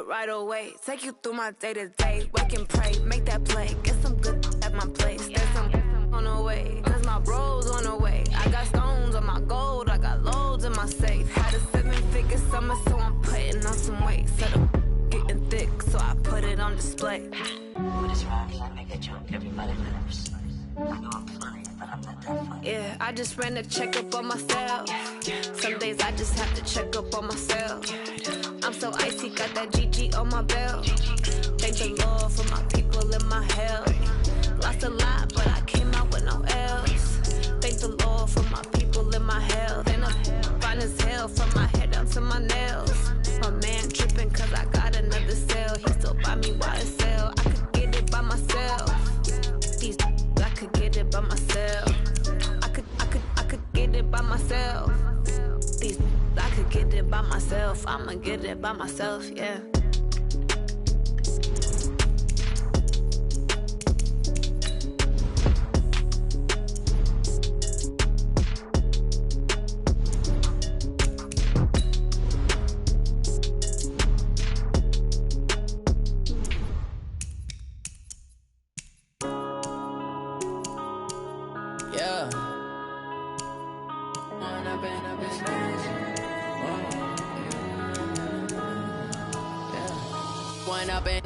right away. Take you through my day-to-day. Wake and pray, make that play. Get some good at my place. There's some on the way, cause my bro's on the way. I got stones on my gold, I got loads in my safe. Had a 7-figure summer, so I'm putting on some weight. Said I'm getting thick, so I put it on display. With this rhyme, I make a joke, everybody laughs. I know I'm funny, but I'm not that funny. Yeah, I just ran a checkup on myself. Some days I just have to check up on myself. I'm so icy, got that GG on my belt. Thank the Lord for my people in my health. Lost a lot, but I came out with no else. Thank the Lord for my people in my health. And I'm fine as hell from my head down to my nails. My man tripping cause I got another sale. He still buy me YSL. I could get it by myself. These I could get it by myself. I could get it by myself. These I could get it by myself. I'ma get it by myself, yeah.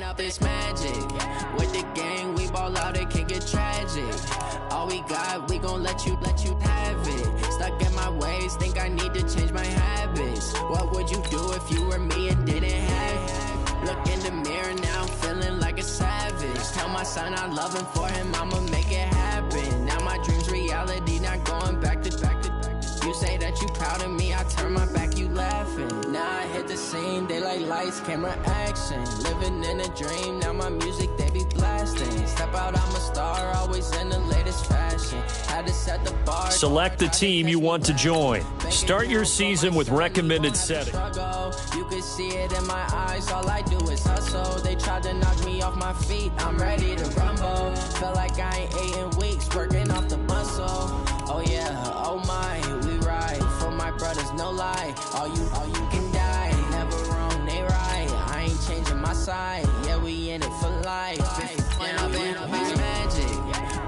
Up this magic. With the gang, we ball out, it can get tragic. All we got, we gon' let you have it. Stuck in my ways, think I need to change my habits. What would you do if you were me and didn't have it? Look in the mirror now, I'm feeling like a savage. Tell my son I love him, for him I'ma make it happen. Now my dream's reality, not going back to. You say that you proud of me, I turn my back, you laughing. Now I hit the scene, they like lights, camera, action. Living in a dream, now my music, they be blasting. Step out, I'm a star, always in the latest fashion. Had to set the bar. Select the team you want to join. Start your season with recommended settings. You can see it in my eyes, all I do is hustle. They tried to knock me off my feet, I'm ready to rumble. Felt like I ain't ate in weeks, working off the muscle. Oh yeah, oh my, we ride for my brothers, no lie. All you can die, never wrong, they right. I ain't changing my side, yeah, we in it for life. Magic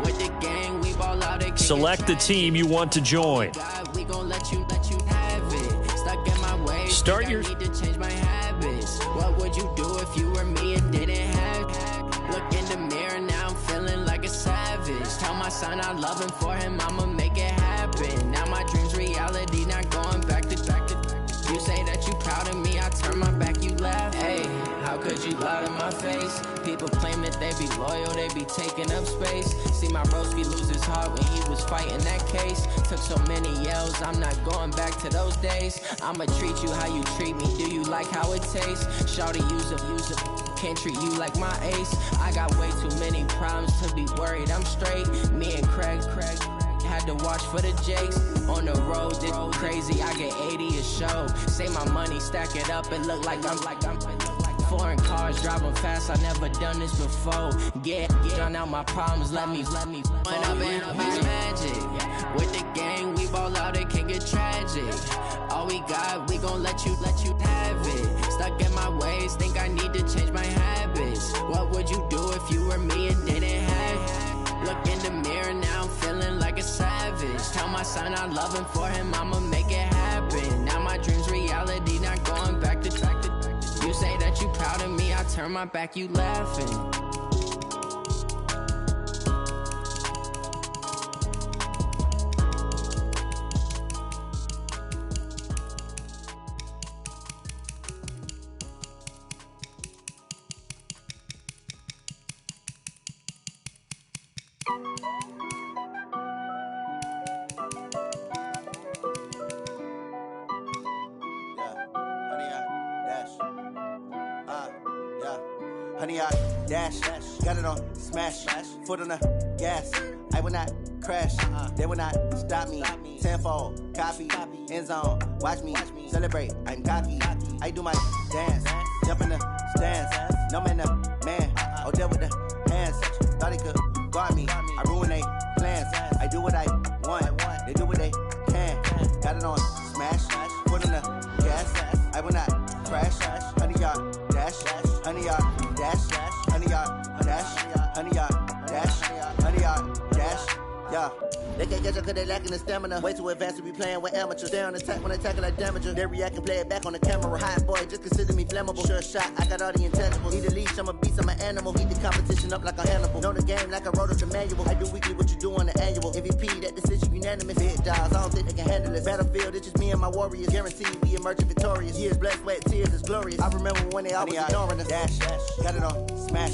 with the gang, we ball out. Select the team you want to join. We gon' let you have it. Stuck in my ways, start your. I need to change my habits. What would you do if you were me and didn't have it? Look in the mirror now, I'm feeling like a savage. Tell my son I love him, for him I'ma make it happen. Now my dream's reality, not going back to. You say that you proud of me, I turn my back, you laugh. Hey, how could you lie to my face? People claim that they be loyal, they be taking up space. See my broski lose his heart when he was fighting that case. Took so many yells, I'm not going back to those days. I'ma treat you how you treat me, do you like how it tastes? Shawty, use up, can't treat you like my ace. I got way too many problems to be worried, I'm straight. Me and Craig had to watch for the Jakes. On the road, this crazy, I get 80 a show. Say my money, stack it up, it look like I'm foreign cars, driving fast, I never done this before. Get on out my problems, let me When I've been up this magic. With the gang, we ball out, it can get tragic. All we got, we gon' let you have it. Stuck in my ways, think I need to change my habits. What would you do if you were me and didn't have it? Look in the mirror now, I'm feeling like a savage. Tell my son I love him, for him I'ma make it happen. Now my dream's reality, not going back to. You say that you proud of me, I turn my back, you laughing. Honey, I dash, got it on smash, foot on the gas. I will not crash, they will not stop me. Tenfold, copy, end zone, watch me celebrate. I'm cocky, I do my dance, jump in the stands. No man, the man, oh, deal with the hands. Thought he could guard me, I ruin they plans. I do what I want, they do what they can. Got it on smash, foot on the gas. I will not crash, honey, y'all dash. can't catch up cause they lacking the stamina. Way too advanced to be playing with amateurs. Stay on attack when they tackle like damager. They react and play it back on the camera. Hot boy, just consider me flammable. Sure shot, I got all the intangibles. Need a leash, I'm a beast, I'm an animal. Heat the competition up like a Hannibal. Know the game like I wrote up the manual. I do weekly what you do on the annual. MVP, that decision unanimous. Hit dials, I don't think they can handle it. Battlefield, it's just me and my warriors. Guaranteed we emerging victorious. Years, blood, sweat, tears, it's glorious. I remember when they always ignoring us. Dash, got it on, smash,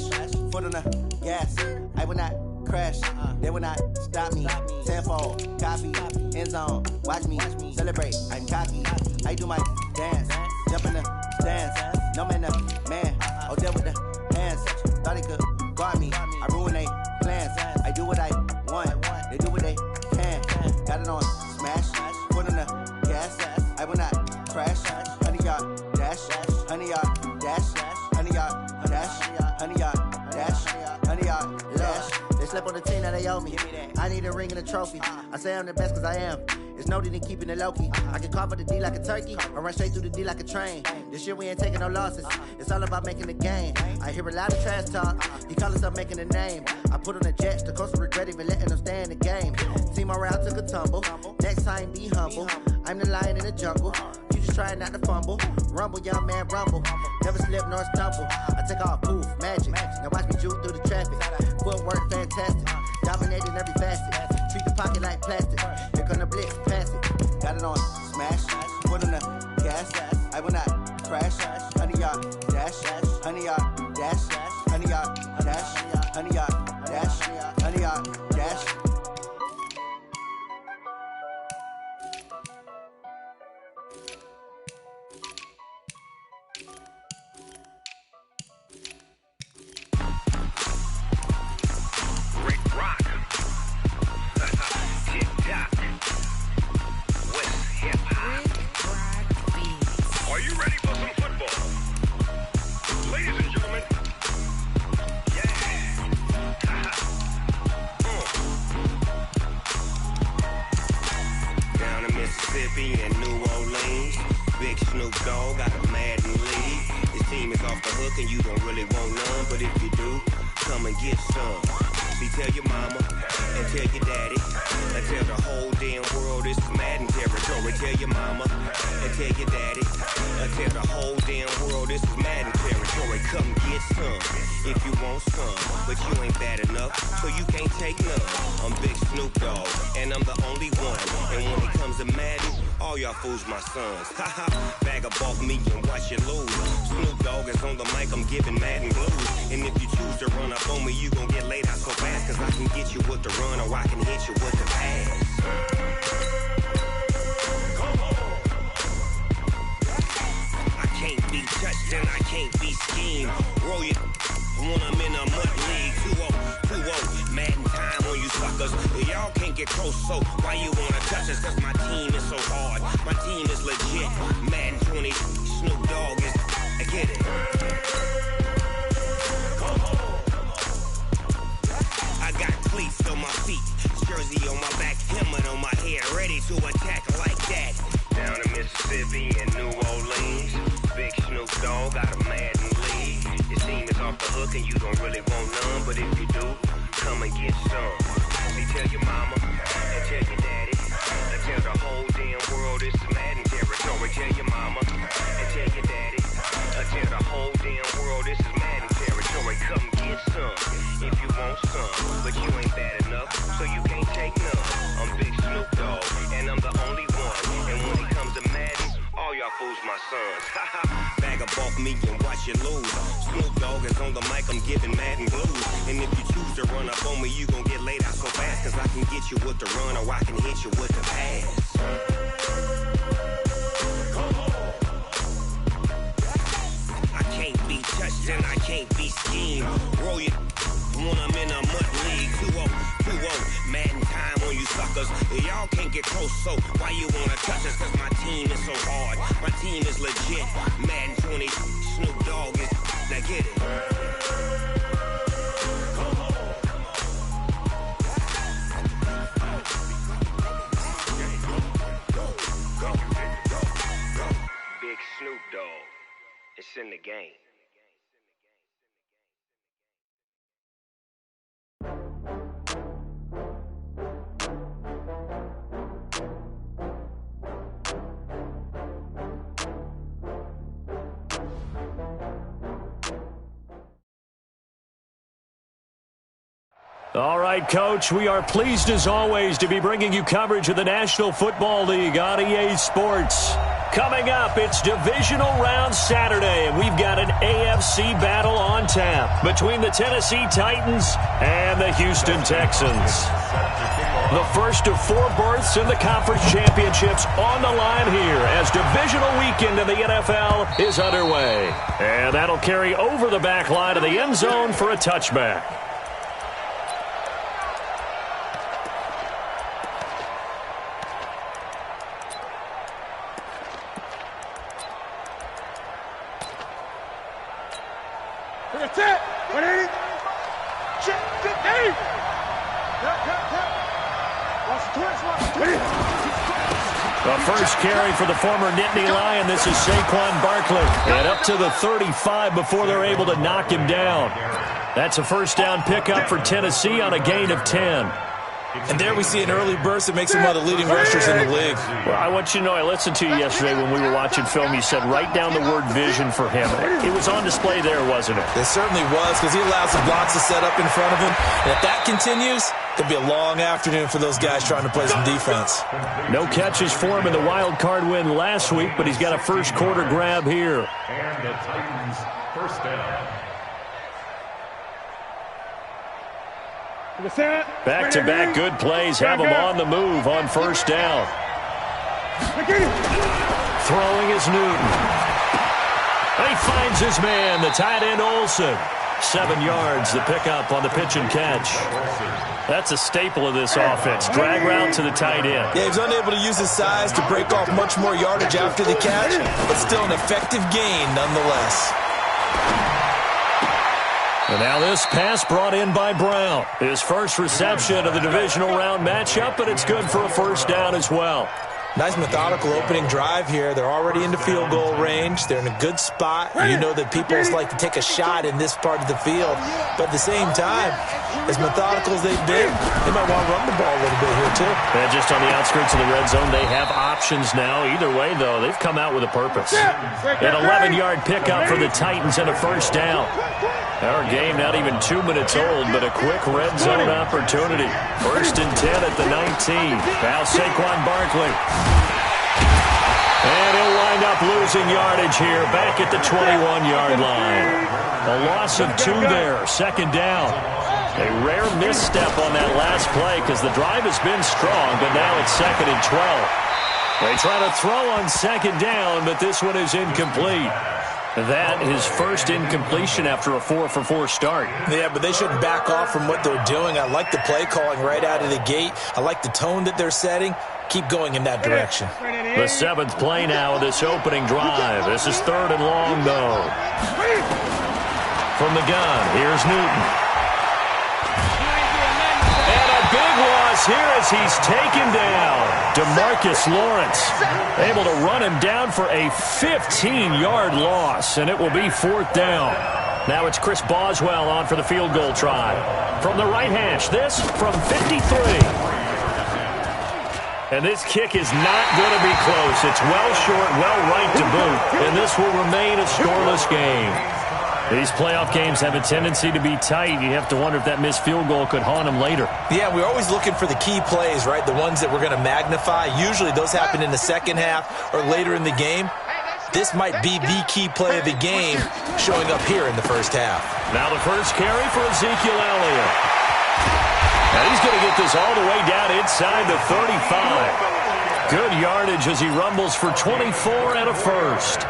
foot on the gas. I will not crash, they will not stop me. Tenfold, copy, end zone, watch me celebrate. I'm cocky, I do my dance, jump in the stands. No man, man, oh there with the hands. Thought he could guard me, I ruin they plans. I do what I want, they do what they can. Got it on smash, foot on the gas. I will not crash, 100-yard dash, 100-yard dash, 100-yard dash, 100-yard dash, 100-yard dash. They slept on the team, now they owe me. I need a ring and a trophy. I say I'm the best cause I am. It's no need in keeping it low-key. I can carve up the D like a turkey, or run straight through the D like a train. This year we ain't taking no losses. It's all about making the game. I hear a lot of trash talk. You call us up making a name. I put on the jets, the coast regret even letting them stay in the game. Team morale took a tumble. Next time be humble. I'm the lion in the jungle. You just trying not to fumble. Rumble, young man, rumble. Never slip nor stumble. I take off, poof, magic. Now watch me juke through the traffic. Footwork fantastic. Dominating every facet. Treat the pocket like plastic. Here come the blitz, pass it. Got it on smash. Foot on the gas. I will not crash. 100-yard dash. 100-yard dash. 100-yard dash. 100-yard dash. 100-yard dash. In New Orleans, Big Snoop Dogg got a mad and lead. His team is off the hook and you don't really want none, but if you do, come and get some. See, tell your mama and tell your daddy and tell the whole damn world this is Madden territory. Tell your mama and tell your daddy and tell the whole damn world this is Madden territory. Come get some if you want some, but you ain't bad enough, so you can't take none. I'm Big Snoop Dogg and I'm the only one, and when it comes to Madden, all y'all fools my sons. Haha, bag up off me and watch you lose. Snoop Dogg is on the mic, I'm giving Madden blues. And if you choose to run up on me, you gon' get laid out so fast, cause I can get you with the run or I can hit you with the pass. Come on. I can't be touched and I can't be schemed. Roll you when I'm in a mud league. 2-0, Madden time on you suckers. Y'all can't get close, so why you wanna touch us? Cause my team is so hard, my team is legit. Madden 20, Snoop Dogg is, I get it. Come on. I got cleats on my feet, jersey on my back, helmet on my head, ready to attack like that. Down in Mississippi and New Orleans, Big Snoop Dogg got a Madden league. Your team is off the hook and you don't really want none, but if you do, come and get some. See, tell your mama and tell your daddy and tell the whole damn world this is Madden territory. Tell your mama and tell your daddy and tell the whole damn world this is Madden territory. Come get some if you want some, but you ain't bad enough, so you can't take none. I'm Big Snoop Dogg and I'm the only one, and when it comes to Madden, all y'all fools my sons. Bag up off me and watch you lose. Snoop Dogg is on the mic, I'm giving Madden blues. And if you choose to run up on me, you gon' get laid out so fast, cause I can get you with the run or I can hit you with the pass. Come on. I can't be touched and I can't be schemed. Roll you when I'm in a mud league. 2-0, Madden time on you suckers. Y'all can't get close, so why you wanna touch us? Cause my team is so hard, my team is legit. Madden 20, Snoop Dogg is, now get it. Come on. Go. Big Snoop Dogg, it's in the game. All right, Coach, we are pleased as always to be bringing you coverage of the National Football League on EA Sports. Coming up, it's Divisional Round Saturday, and we've got an AFC battle on tap between the Tennessee Titans and the Houston Texans. The first of 4 berths in the conference championships on the line here as divisional weekend in the NFL is underway. And that'll carry over the back line of the end zone for a touchback. The first carry for the former Nittany Lion. This is Saquon Barkley. And up to the 35 before they're able to knock him down. That's a first down pickup for Tennessee on a gain of 10. And there we see an early burst that makes him one of the leading rushers in the league. Well, I want you to know, I listened to you yesterday when we were watching film. You said write down the word vision for him. It was on display there, wasn't it? It certainly was, because he allows the blocks to set up in front of him. And if that continues, it'll be a long afternoon for those guys trying to play some defense. No catches for him in the wild card win last week, but he's got a first quarter grab here. And the Titans first down. Back-to-back good plays have him on the move on first down. Throwing is Newton. And he finds his man, the tight end Olsen. 7 yards, the pickup on the pitch and catch. That's a staple of this offense. Drag route to the tight end. Yeah, he's unable to use his size to break off much more yardage after the catch, but still an effective gain nonetheless. And now this pass brought in by Brown. His first reception of the divisional round matchup, but it's good for a first down as well. Nice methodical opening drive here. They're already into field goal range. They're in a good spot. You know that people like to take a shot in this part of the field. But at the same time, as methodical as they've been, they might want to run the ball a little bit here too. And just on the outskirts of the red zone, they have options now. Either way, though, they've come out with a purpose. An 11-yard pickup for the Titans and a first down. Our game not even 2 minutes old, but a quick red zone opportunity. First and 10 at the 19. Now Saquon Barkley. And he'll wind up losing yardage here back at the 21-yard line. A loss of 2 there, second down. A rare misstep on that last play because the drive has been strong, but now it's second and 12. They try to throw on second down, but this one is incomplete. That is first incompletion after a 4-for-4 start. Yeah, but they shouldn't back off from what they're doing. I like the play calling right out of the gate. I like the tone that they're setting. Keep going in that direction. The 7th play now of this opening drive. This is third and long, though. From the gun, here's Newton. And a big loss here as he's taken down. DeMarcus Lawrence able to run him down for a 15-yard loss, and it will be fourth down. Now it's Chris Boswell on for the field goal try. From the right hash, this from 53. And this kick is not going to be close. It's well short, well right to boot, and this will remain a scoreless game. These playoff games have a tendency to be tight. You have to wonder if that missed field goal could haunt them later. Yeah, we're always looking for the key plays, right? The ones that we're going to magnify. Usually those happen in the second half or later in the game. This might be the key play of the game showing up here in the first half. Now the first carry for Ezekiel Elliott. And he's going to get this all the way down inside the 35. Good yardage as he rumbles for 24 and a first.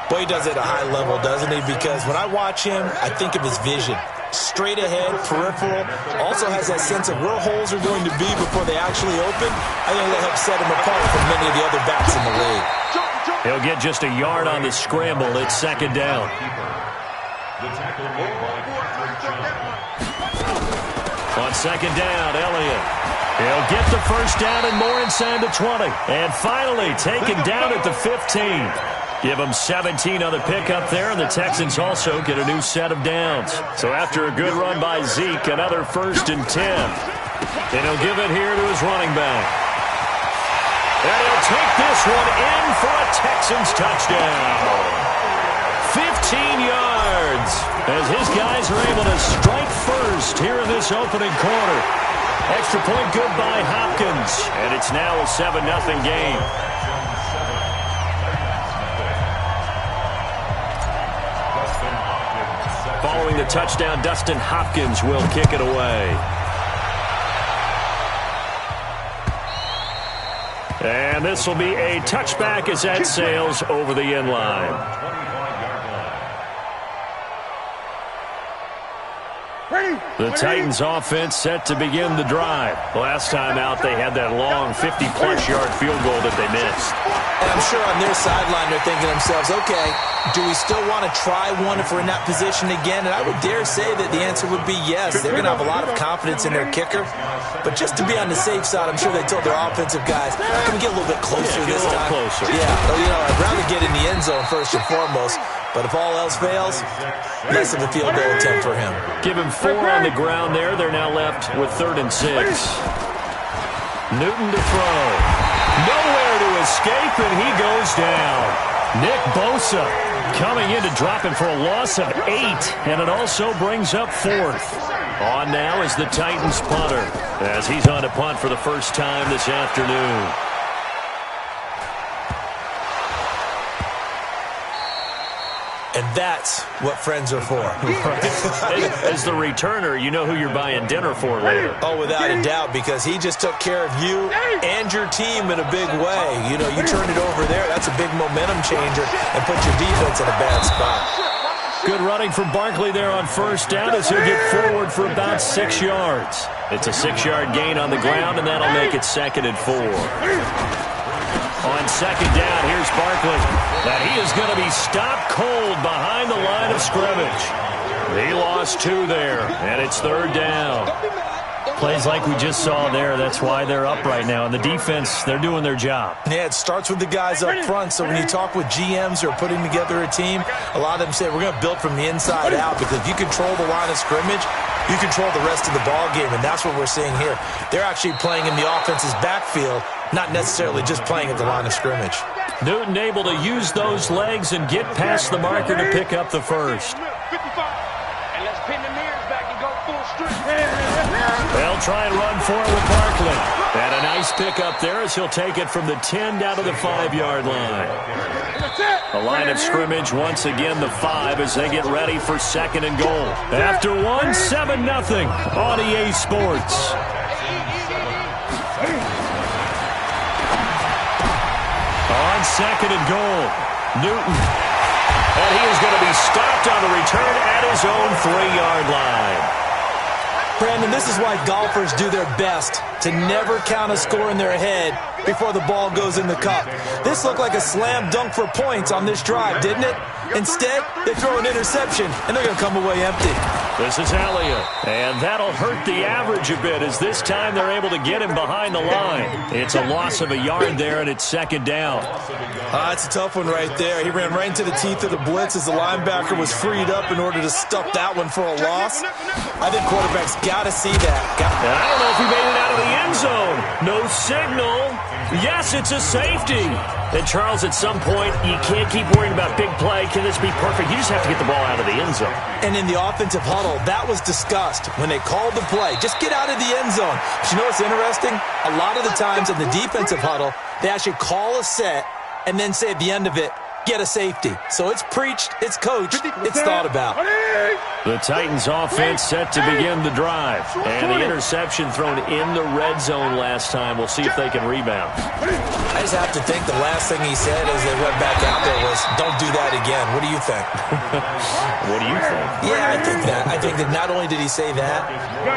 Boy, he does it at a high level, doesn't he? Because when I watch him, I think of his vision. Straight ahead, peripheral. Also has that sense of where holes are going to be before they actually open. I think that helps set him apart from many of the other backs in the league. He'll get just a yard on the scramble. It's second down. On second down, Elliott. He'll get the first down and more inside the 20. And finally taken down at the 15. Give them 17 on the pickup there, and the Texans also get a new set of downs. So after a good run by Zeke, another first and 10. And he'll give it here to his running back. And he'll take this one in for a Texans touchdown. 15 yards. as his guys are able to strike first here in this opening quarter. Extra point good by Hopkins, and it's now a 7-0 game. Following the touchdown, Dustin Hopkins will kick it away. And this will be a touchback as that sails over the end line. The Titans offense set to begin the drive. Last time out, they had that long 50-plus yard field goal that they missed. And I'm sure on their sideline they're thinking to themselves, okay, do we still want to try one if we're in that position again? And I would dare say that the answer would be yes. They're going to have a lot of confidence in their kicker. But just to be on the safe side, I'm sure they told their offensive guys, can we get a little bit closer this time? Closer. Yeah, you know, I'd rather get in the end zone first and foremost. But if all else fails, less of a field goal attempt for him. Give him 4 on the ground there. They're now left with 3rd and 6. Newton to throw. Nowhere to escape, and he goes down. Nick Bosa coming in to drop him for a loss of 8, and it also brings up 4th. On now is the Titans punter, as he's on to punt for the first time this afternoon. And that's what friends are for. As the returner, you know who you're buying dinner for later. Oh, without a doubt, because he just took care of you and your team in a big way. You know, you turned it over there. That's a big momentum changer and put your defense in a bad spot. Good running from Barkley there on first down as he'll get forward for about 6 yards. It's a 6-yard gain on the ground, and that'll make it 2nd and 4. On 2nd down, here's Barkley. That he is going to be stopped cold behind the line of scrimmage. He lost 2 there, and it's 3rd down. Plays like we just saw there. That's why they're up right now. And the defense, they're doing their job. Yeah, it starts with the guys up front. So when you talk with GMs who are putting together a team, a lot of them say we're going to build from the inside out, because if you control the line of scrimmage, you control the rest of the ball game, and that's what we're seeing here. They're actually playing in the offense's backfield, not necessarily just playing at the line of scrimmage. Newton able to use those legs and get past the marker to pick up the first. They'll try and run for it with Barkley. And a nice pickup there as he'll take it from the 10 down to the 5-yard line. The line of scrimmage once again the 5 as they get ready for 2nd and goal. After 1, 7-0 on EA Sports. On 2nd and goal, Newton. And he is going to be stopped on the return at his own 3-yard line. Brandon, this is why golfers do their best to never count a score in their head before the ball goes in the cup. This looked like a slam dunk for points on this drive, didn't it? Instead, they throw an interception, and they're going to come away empty. This is Elliott, and that'll hurt the average a bit as this time they're able to get him behind the line. It's a loss of a yard there, and it's 2nd down. It's a tough one right there. He ran right into the teeth of the blitz as the linebacker was freed up in order to stuff that one for a loss. I think quarterbacks got to see that. And I don't know if he made it out of the end zone. No signal. Yes, it's a safety. And, Charles, at some point, you can't keep worrying about big play. Can this be perfect? You just have to get the ball out of the end zone. And in the offensive huddle, that was discussed when they called the play. Just get out of the end zone. But you know what's interesting? A lot of the times in the defensive huddle, they actually call a set and then say at the end of it, get a safety. So it's preached, it's coached, it's thought about. The Titans offense set to begin the drive. And the interception thrown in the red zone last time. We'll see if they can rebound. I just have to think the last thing he said as they went back out there was, don't do that again. What do you think? What do you think? Yeah, I think that. I think that not only did he say that,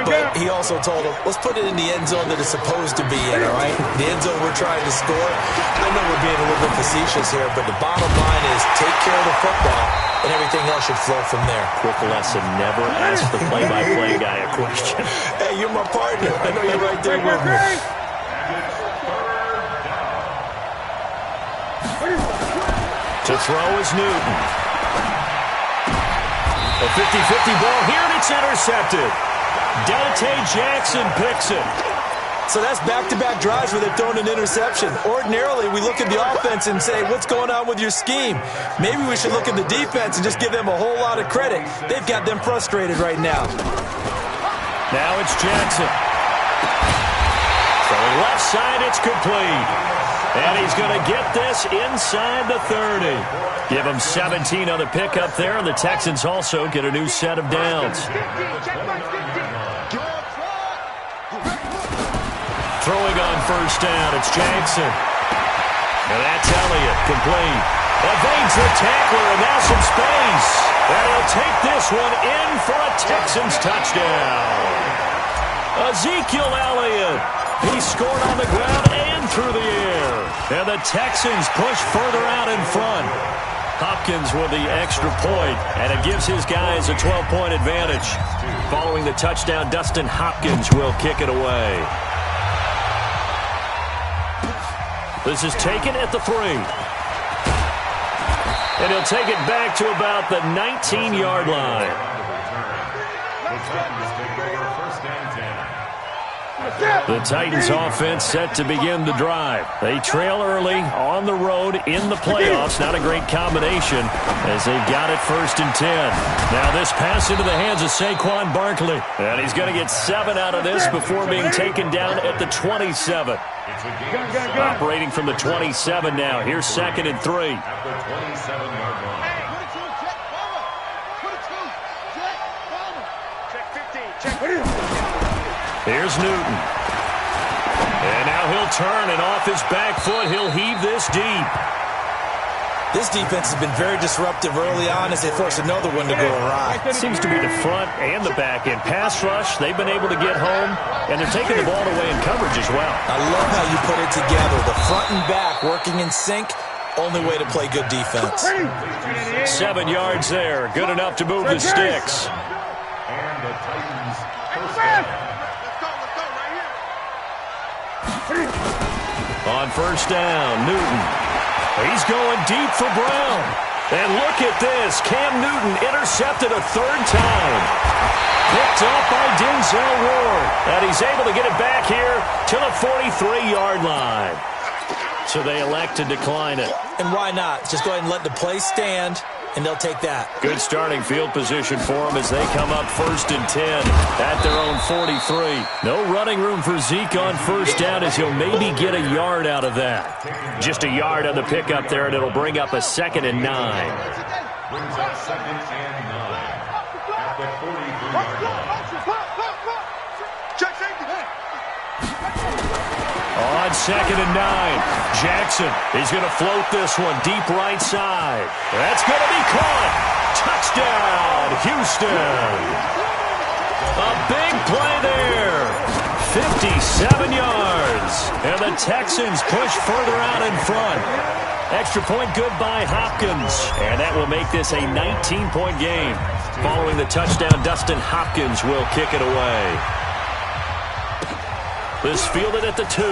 but he also told them, let's put it in the end zone that it's supposed to be in, all right? The end zone we're trying to score. I know we're being a little bit facetious here, but the bottom line is take care of the football, and everything else should flow from there. Quick lesson, never ask the play-by-play guy a question. Hey, you're my partner. I know you're right there with me. To throw is Newton. A 50-50 ball here, and it's intercepted. Dante Jackson picks it. So that's back-to-back drives where they've thrown an interception. Ordinarily, we look at the offense and say, what's going on with your scheme? Maybe we should look at the defense and just give them a whole lot of credit. They've got them frustrated right now. Now it's Jackson. So left side, it's complete. And he's going to get this inside the 30. Give him 17 on the pickup there, and the Texans also get a new set of downs. Throwing on first down, it's Jackson. And that's Elliott, complete. Evades the tackler, and now some space. And he'll take this one in for a Texans touchdown. Ezekiel Elliott. He scored on the ground and through the air. And the Texans push further out in front. Hopkins with the extra point, and it gives his guys a 12-point advantage. Following the touchdown, Dustin Hopkins will kick it away. This is taken at the 3. And he'll take it back to about the 19-yard line. The Titans offense set to begin the drive. They trail early on the road in the playoffs. Not a great combination as they got it 1st and 10. Now this pass into the hands of Saquon Barkley. And he's going to get 7 out of this before being taken down at the 27. Operating from the 27 now. Here's 2nd and 3. Here's Newton. And now he'll turn, and off his back foot, he'll heave this deep. This defense has been very disruptive early on as they force another one to go awry. It seems to be the front and the back end. Pass rush, they've been able to get home, and they're taking the ball away in coverage as well. I love how you put it together. The front and back working in sync, only way to play good defense. 7 yards there, good enough to move the sticks. And the Titans first down. On first down, Newton. He's going deep for Brown. And look at this. Cam Newton intercepted a 3rd time. Picked up by Denzel Ward. And he's able to get it back here to the 43-yard line. So they elect to decline it. And why not? Just go ahead and let the play stand, and they'll take that. Good starting field position for them as they come up 1st and 10 at their own 43. No running room for Zeke on first down as he'll maybe get a yard out of that. Just a yard on the pickup there, and it'll bring up a 2nd and 9. Brings up 2nd and 9 at the 43-yard line. On 2nd and 9, Jackson is going to float this one deep right side. That's going to be caught. Touchdown, Houston. A big play there. 57 yards. And the Texans push further out in front. Extra point good by Hopkins. And that will make this a 19-point game. Following the touchdown, Dustin Hopkins will kick it away. This fielded at the 2.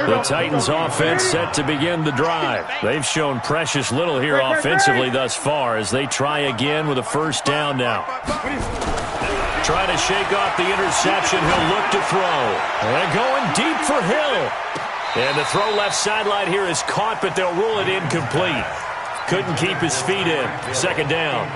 The Titans offense set to begin the drive. They've shown precious little here offensively thus far as they try again with a 1st down now. Trying to shake off the interception. He'll look to throw. And going deep for Hill. And the throw left sideline here is caught, but they'll rule it incomplete. Couldn't keep his feet in. 2nd down.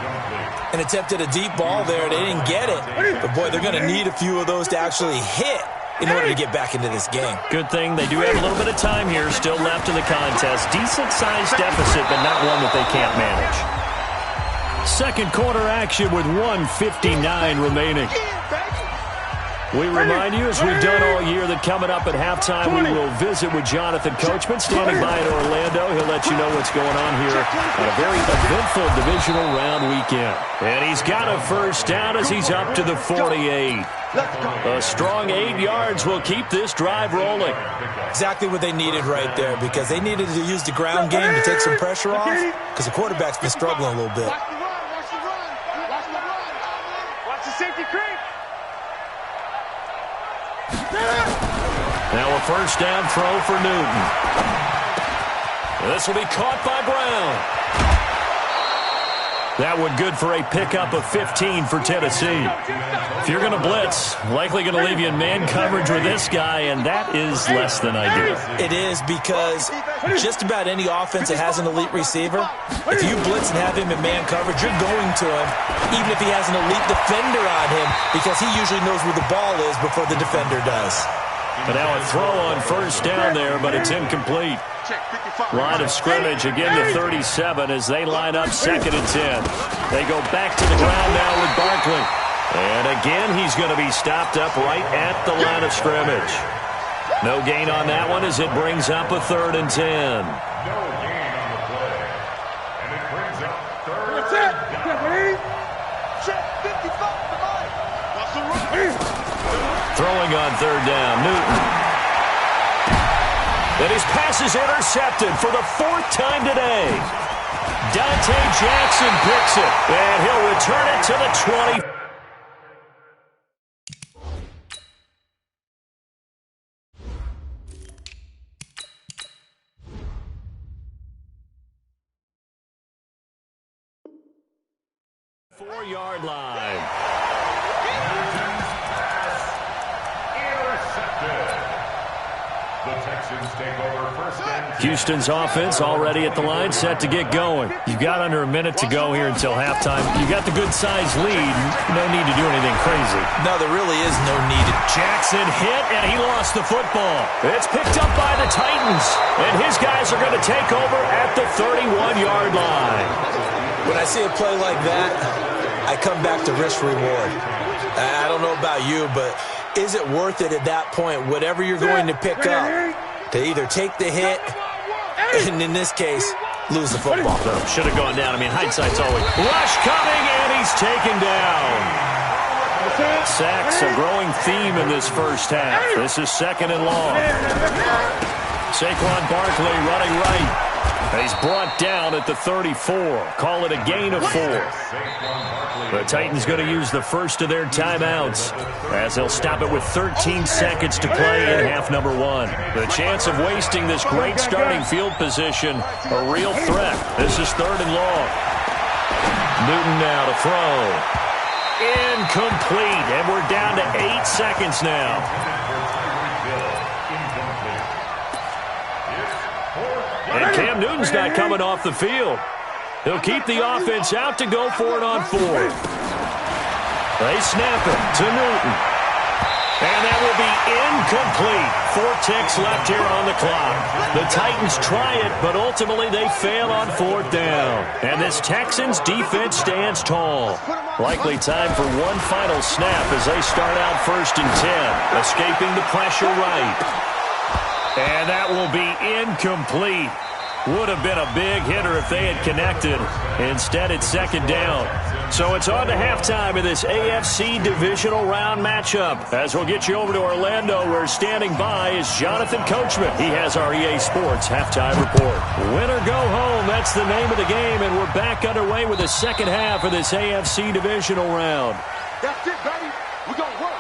And attempted a deep ball there. They didn't get it. But, boy, they're going to need a few of those to actually hit in order to get back into this game. Good thing they do have a little bit of time here still left in the contest. Decent-sized deficit, but not one that they can't manage. 2nd quarter action with 1:59 remaining. We remind you, as we've done all year, that coming up at halftime, we will visit with Jonathan Coachman standing by in Orlando. He'll let you know what's going on here on a very eventful divisional round weekend. And he's got a 1st down as he's up to the 48. A strong 8 yards will keep this drive rolling. Exactly what they needed right there, because they needed to use the ground game to take some pressure off, because the quarterback's been struggling a little bit. Watch the safety creep. Now a first down throw for Newton. This will be caught by Brown. That one good for a pickup of 15 for Tennessee. If you're going to blitz, likely going to leave you in man coverage with this guy, and that is less than ideal. It is, because just about any offense that has an elite receiver, if you blitz and have him in man coverage, you're going to him, even if he has an elite defender on him, because he usually knows where the ball is before the defender does. But now a throw on first down there, but it's incomplete. Line of scrimmage again to 37 as they line up 2nd and 10. They go back to the ground now with Barkley. And again, he's going to be stopped up right at the line of scrimmage. No gain on that one as it brings up a 3rd and 10. No gain on the play. And it brings up 3rd down. Throwing on 3rd down, Newton. And his pass is intercepted for the 4th time today. Dante Jackson picks it, and he'll return it to the 20. Four-yard line. The Texans take over first and 10. Houston's offense already at the line, set to get going. You've got under a minute to go here until halftime. You got the good-sized lead. No need to do anything crazy. No, there really is no need. Jackson hit, and he lost the football. It's picked up by the Titans, and his guys are going to take over at the 31-yard line. When I see a play like that, I come back to risk-reward. I don't know about you, but is it worth it at that point, whatever you're going to pick up, to either take the hit and, in this case, lose the football? Should have gone down. I mean, hindsight's always. Rush coming, and he's taken down. Sacks, a growing theme in this first half. This is 2nd and long. Saquon Barkley running right. He's brought down at the 34. Call it a gain of 4. The Titans going to use the first of their timeouts as they'll stop it with 13 seconds to play in half number 1. The chance of wasting this great starting field position, a real threat. This is 3rd and long. Newton now to throw. Incomplete, and we're down to 8 seconds now. And Cam Newton's not coming off the field. He'll keep the offense out to go for it on 4th. They snap it to Newton. And that will be incomplete. 4 ticks left here on the clock. The Titans try it, but ultimately they fail on 4th down. And this Texans defense stands tall. Likely time for one final snap as they start out 1st and 10. Escaping the pressure right. And that will be incomplete. Would have been a big hitter if they had connected. Instead, it's 2nd down. So it's on to halftime of this AFC divisional round matchup. As we'll get you over to Orlando, where standing by is Jonathan Coachman. He has our EA Sports halftime report. Win or go home, that's the name of the game, and we're back underway with the second half of this AFC divisional round. That's it, baby. We're going to work.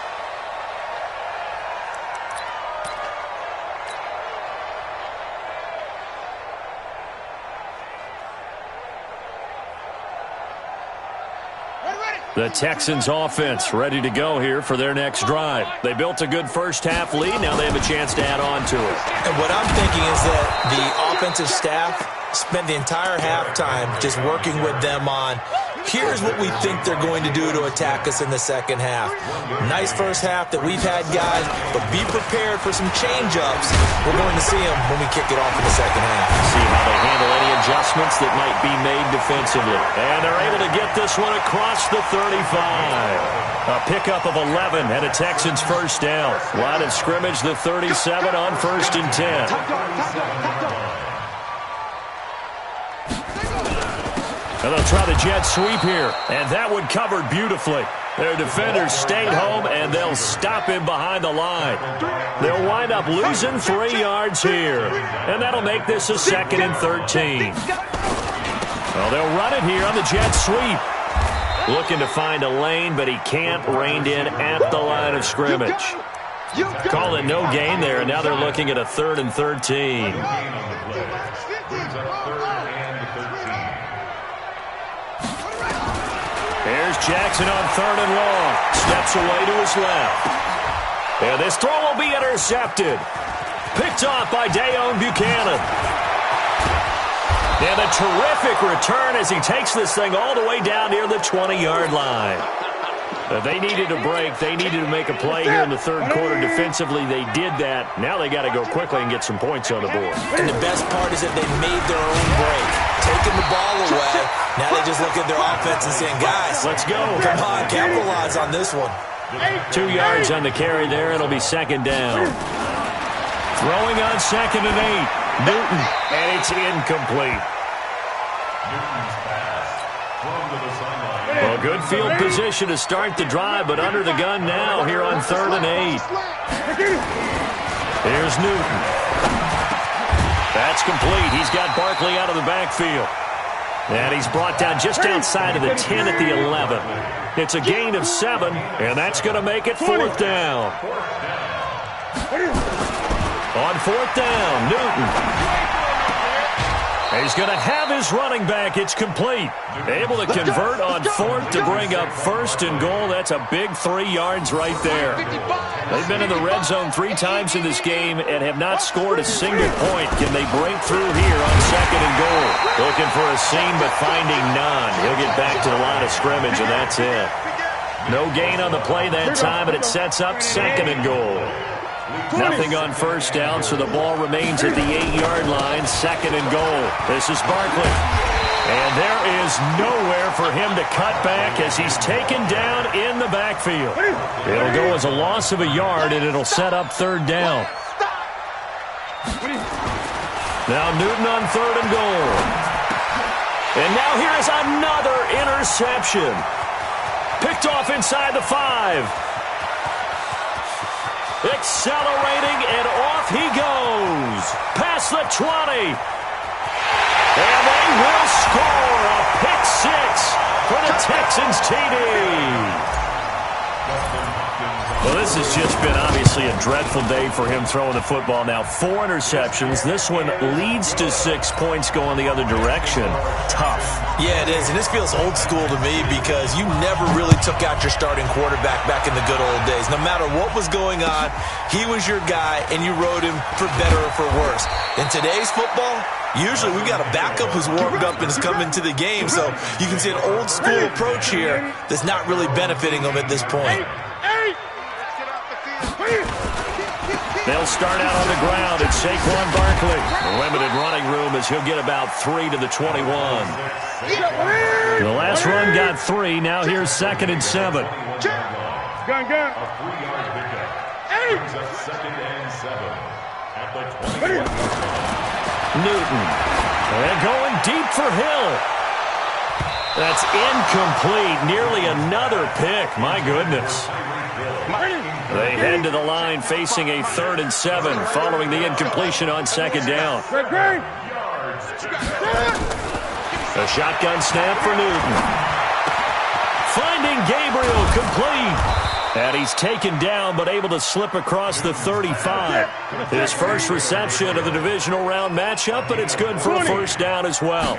The Texans offense ready to go here for their next drive. They built a good first half lead. Now they have a chance to add on to it. And what I'm thinking is that the offensive staff spent the entire halftime just working with them on, here's what we think they're going to do to attack us in the second half. Nice first half that we've had, guys, but be prepared for some change-ups. We're going to see them when we kick it off in the second half. See how they handle any adjustments that might be made defensively. And they're able to get this one across the 35. A pickup of 11 and a Texans first down. Line of scrimmage, the 37 on 1st and 10. And they'll try the jet sweep here. And that one covered beautifully. Their defenders stayed home, and they'll stop him behind the line. They'll wind up losing 3 yards here. And that'll make this a 2nd and 13. Well, they'll run it here on the jet sweep. Looking to find a lane, but he can't. Reined in at the line of scrimmage. Call it no gain there, and now they're looking at a 3rd and 13. Here's Jackson on 3rd and long. Steps away to his left. And this throw will be intercepted. Picked off by Dayon Buchanan. And a terrific return as he takes this thing all the way down near the 20-yard line. They needed a break. They needed to make a play here in the 3rd quarter defensively. They did that. Now they got to go quickly and get some points on the board. And the best part is that they made their own break. Taking the ball away. Now they just look at their offense and saying, guys, let's go. Come on, capitalize on this one. 2 yards on the carry there. It'll be 2nd down. Throwing on 2nd and 8. Newton, and it's incomplete. Well, good field position to start the drive, but under the gun now here on 3rd and 8. Here's Newton. That's complete. He's got Barkley out of the backfield. And he's brought down just outside of the 10 at the 11. It's a gain of 7, and that's going to make it 4th down. On 4th down, Newton. He's going to have his running back. It's complete. Able to convert on 4th to bring up 1st and goal. That's a big 3 yards right there. They've been in the red zone 3 times in this game and have not scored a single point. Can they break through here on 2nd and goal? Looking for a seam, but finding none. He'll get back to the line of scrimmage, and that's it. No gain on the play that time, and it sets up 2nd and goal. Nothing on 1st down, so the ball remains at the 8-yard line. 2nd and goal. This is Barkley. And there is nowhere for him to cut back as he's taken down in the backfield. It'll go as a loss of a yard, and it'll set up 3rd down. Now Newton on 3rd and goal. And now here is another interception. Picked off inside the 5. Accelerating, and off he goes. Past the 20. And they will score a pick 6 for the Texans TD. Well, this has just been obviously a dreadful day for him throwing the football. Now 4 interceptions. This one leads to 6 points going the other direction. Tough. Yeah, it is. And this feels old school to me because you never really took out your starting quarterback back in the good old days. No matter what was going on, he was your guy, and you rode him for better or for worse. In today's football, usually we've got a backup who's warmed up and has come into the game. So you can see an old school approach here that's not really benefiting him at this point. They'll start out on the ground. It's Saquon Barkley. Limited running room as he'll get about 3 to the 21. The last run got 3. Now here's 2nd and 7. A 3-yard pickup. Brings up 2nd and 7 at the 21. Newton. And going deep for Hill. That's incomplete. Nearly another pick. My goodness. They head to the line facing a 3rd and 7 following the incompletion on 2nd down. A shotgun snap for Newton. Finding Gabriel complete. And he's taken down but able to slip across the 35. His first reception of the divisional round matchup, but it's good for a 1st down as well.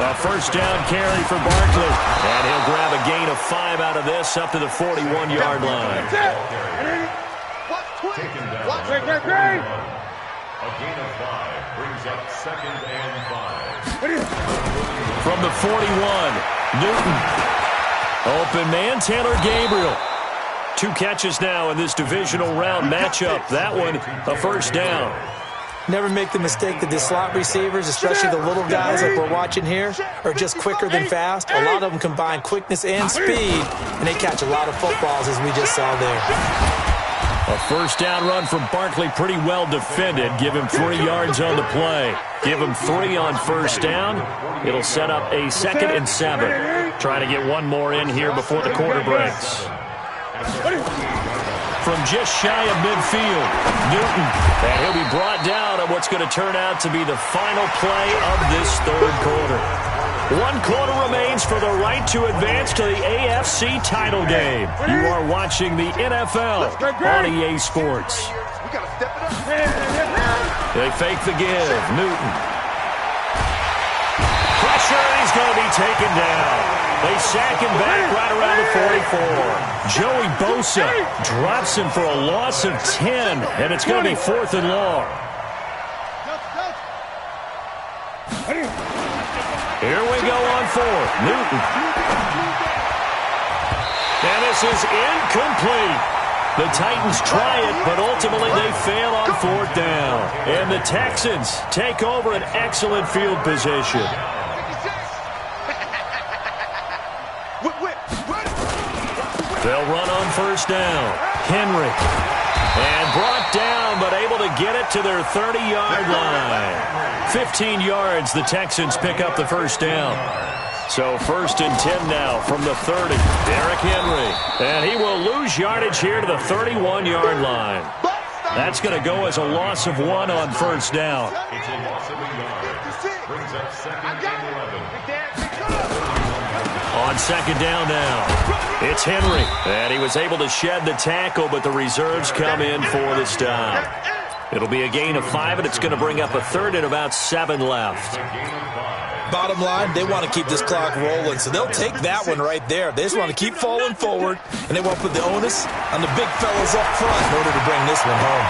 A 1st down carry for Barkley. And he'll grab a gain of 5 out of this up to the 41-yard line. Taken down. A gain of 5 brings up 2nd and 5. From the 41, Newton. Open man, Taylor Gabriel. 2 catches now in this divisional round matchup. That one, a 1st down. Never make the mistake that the slot receivers, especially the little guys like we're watching here, are just quicker than fast. A lot of them combine quickness and speed, and they catch a lot of footballs, as we just saw there. A 1st down run from Barkley, pretty well defended. Give him 3 yards on the play. Give him 3 on 1st down. It'll set up a 2nd and 7. Trying to get one more in here before the quarter breaks. From just shy of midfield, Newton. And he'll be brought down on what's going to turn out to be the final play of this 3rd quarter. 1 quarter remains for the right to advance to the AFC title game. You are watching the NFL on EA Sports. They fake the give. Newton. Pressure, and he's going to be taken down. They sack him back right around the 44. Joey Bosa drops him for a loss of 10, and it's going to be 4th and long. Here we go on 4th. Newton. And this is incomplete. The Titans try it, but ultimately they fail on 4th down. And the Texans take over an excellent field position. They'll run on 1st down. Henry. And brought down, but able to get it to their 30-yard line. 15 yards, the Texans pick up the 1st down. So 1st and 10 now from the 30. Derrick Henry. And he will lose yardage here to the 31-yard line. That's going to go as a loss of 1 on 1st down. It's a loss of a yard. Brings up 2nd and 11. On 2nd down now, it's Henry. And he was able to shed the tackle, but the reserves come in for the stop. It'll be a gain of 5, and it's going to bring up a 3rd and about 7 left. Bottom line, they want to keep this clock rolling, so they'll take that one right there. They just want to keep falling forward, and they want to put the onus on the big fellas up front in order to bring this one home.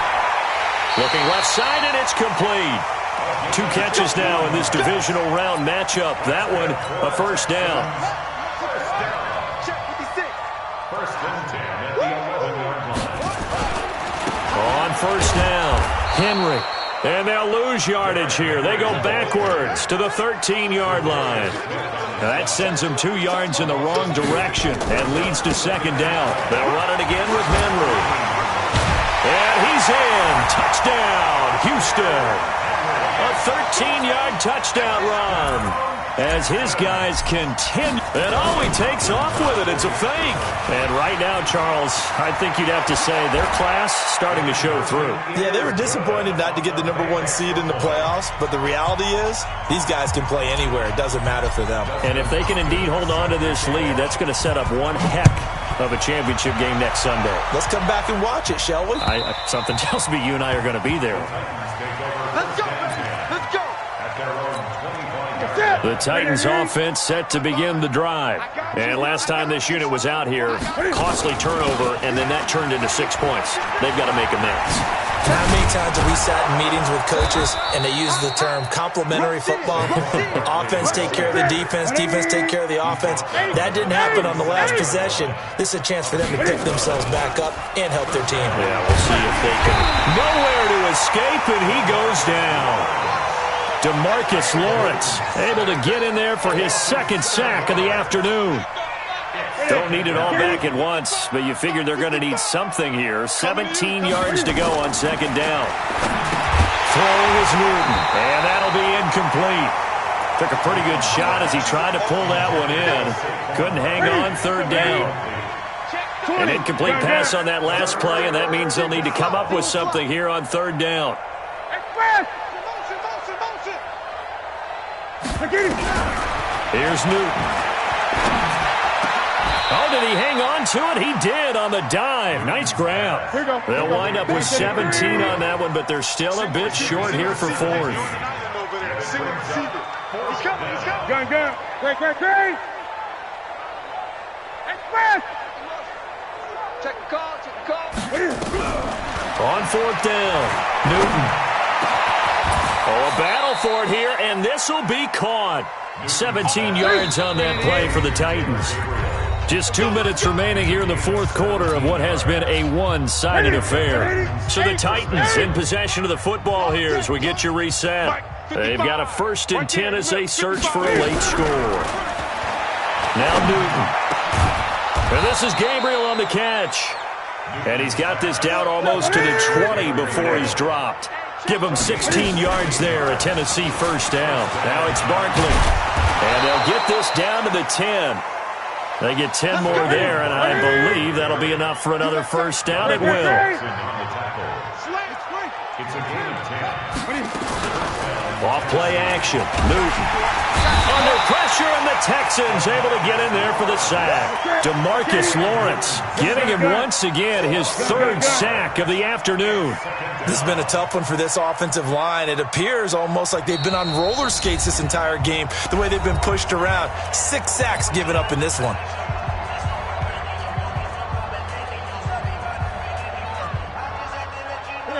Looking left side, and it's complete. 2 catches now in this divisional round matchup. That one, a 1st down. First and 10 at the 11-yard line. On 1st down, Henry. And they'll lose yardage here. They go backwards to the 13-yard line. Now that sends them 2 yards in the wrong direction and leads to 2nd down. They'll run it again with Henry. And he's in. Touchdown, Houston. A 13-yard touchdown run as his guys continue. And he takes off with it. It's a fake. And right now, Charles, I think you'd have to say their class starting to show through. Yeah, they were disappointed not to get the #1 seed in the playoffs, but the reality is these guys can play anywhere. It doesn't matter for them. And if they can indeed hold on to this lead, that's going to set up one heck of a championship game next Sunday. Let's come back and watch it, shall we? Something tells me you and I are going to be there. Let's go. Let's go. At their own 25-yard. The Titans offense set to begin the drive. And last time this unit was out here, costly turnover, and then that turned into 6 points. They've got to make amends. How many times have we sat in meetings with coaches and they use the term complementary football? Offense take care of the defense, defense take care of the offense. That didn't happen on the last possession. This is a chance for them to pick themselves back up and help their team. Yeah, we'll see if they can. Nowhere to escape, and he goes down. DeMarcus Lawrence able to get in there for his 2nd sack of the afternoon. Don't need it all back at once, but you figure they're going to need something here. 17 yards to go on 2nd down. Throwing is Newton, and that'll be incomplete. Took a pretty good shot as he tried to pull that one in. Couldn't hang on 3rd down. An incomplete pass on that last play, and that means they'll need to come up with something here on 3rd down. Here's Newton. Oh, did he hang on to it? He did on the dive. Nice grab. They'll wind up with 17 on that one, but they're still a bit short here for 4th. Gun. Great. Express. Check the call. On 4th down, Newton. Oh, a battle for it here, and this will be caught. 17 yards on that play for the Titans. Just 2 minutes remaining here in the 4th quarter of what has been a one-sided affair. So the Titans in possession of the football here as we get you reset. They've got a 1st and 10 as they search for a late score. Now Newton. And this is Gabriel on the catch. And he's got this down almost to the 20 before he's dropped. Give him 16 yards there, a Tennessee 1st down. Now it's Barkley. And they'll get this down to the 10. They get 10 more there, and I believe that'll be enough for another 1st down. It will. Off play action. Newton. Under pressure, and the Texans able to get in there for the sack. DeMarcus Lawrence giving him once again his third sack of the afternoon. This has been a tough one for this offensive line. It appears almost like they've been on roller skates this entire game, the way they've been pushed around. 6 sacks given up in this one.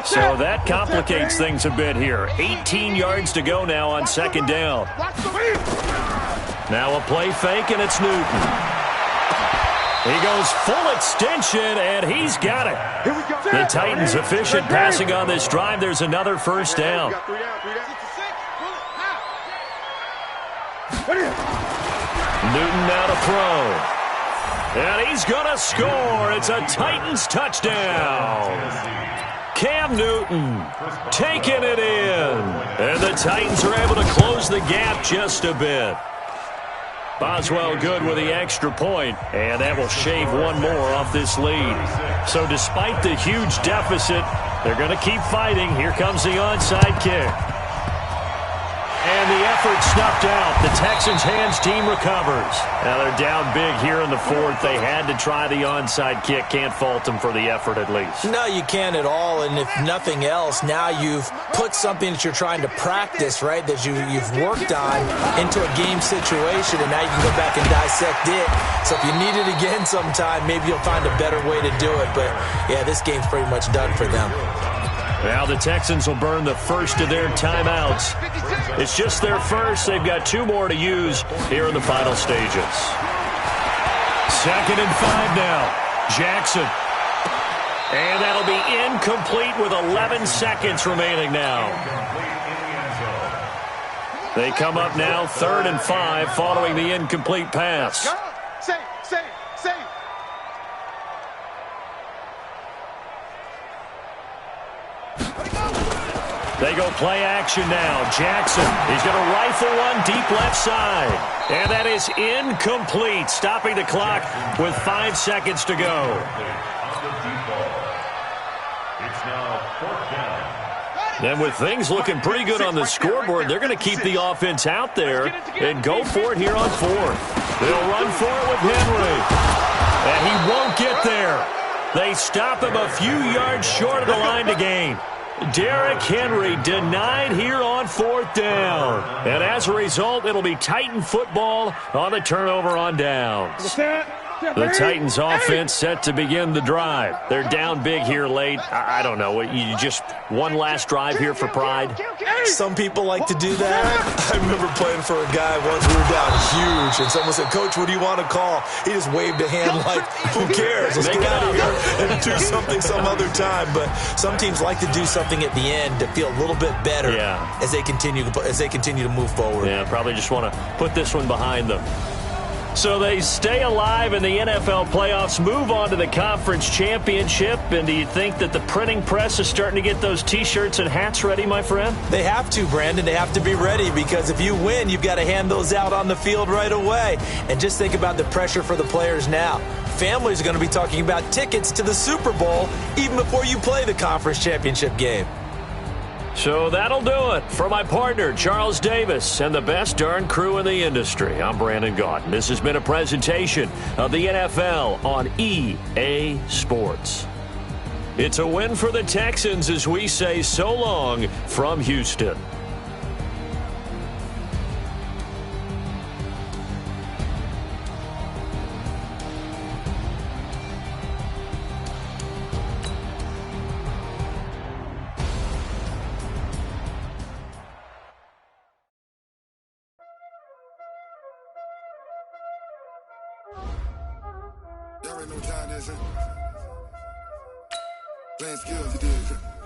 So that complicates things a bit here. 18 yards to go now on second down. Now a play fake, and it's Newton. He goes full extension, and he's got it. The Titans efficient passing on this drive. There's another first down. Newton now to throw. And he's going to score. It's a Titans touchdown. Cam Newton taking it in. And the Titans are able to close the gap just a bit. Boswell good with the extra point, and that will shave one more off this lead. So despite the huge deficit, they're going to keep fighting. Here comes the onside kick. And the effort snuffed out. The Texans' hands team recovers. Now they're down big here in the fourth. They had to try the onside kick. Can't fault them for the effort at least. No, you can't at all. And if nothing else, now you've put something that you're trying to practice, right, that you've worked on into a game situation, and now you can go back and dissect it. So if you need it again sometime, maybe you'll find a better way to do it. But, yeah, this game's pretty much done for them. Now the Texans will burn the first of their timeouts. It's just their first. They've got 2 more to use here in the final stages. 2nd and 5 now. Jackson. And that'll be incomplete with 11 seconds remaining now. They come up now 3rd and 5 following the incomplete pass. They go play action now. Jackson, he's going to rifle one deep left side. And that is incomplete, stopping the clock with 5 seconds to go. And with things looking pretty good on the scoreboard, they're going to keep the offense out there and go for it here on 4th. They'll run for it with Henry. And he won't get there. They stop him a few yards short of the line to gain. Derrick Henry denied here on 4th down. And as a result, it'll be Titan football on the turnover on downs. The Titans offense set to begin the drive. They're down big here late. I don't know. You just one last drive here for pride? Some people like to do that. I remember playing for a guy once. We were down huge, and someone said, "Coach, what do you want to call?" He just waved a hand like, who cares? Let's get out of here and do something some other time. But some teams like to do something at the end to feel a little bit better as they continue to move forward. Yeah, probably just want to put this one behind them. So they stay alive in the NFL playoffs, move on to the conference championship. And do you think that the printing press is starting to get those T-shirts and hats ready, my friend? They have to, Brandon. They have to be ready, because if you win, you've got to hand those out on the field right away. And just think about the pressure for the players now. Families are going to be talking about tickets to the Super Bowl even before you play the conference championship game. So that'll do it for my partner, Charles Davis, and the best darn crew in the industry. I'm Brandon Gaudin. This has been a presentation of the NFL on EA Sports. It's a win for the Texans as we say so long from Houston. Y'all already know what time it is, huh? Playing skills, you did, huh?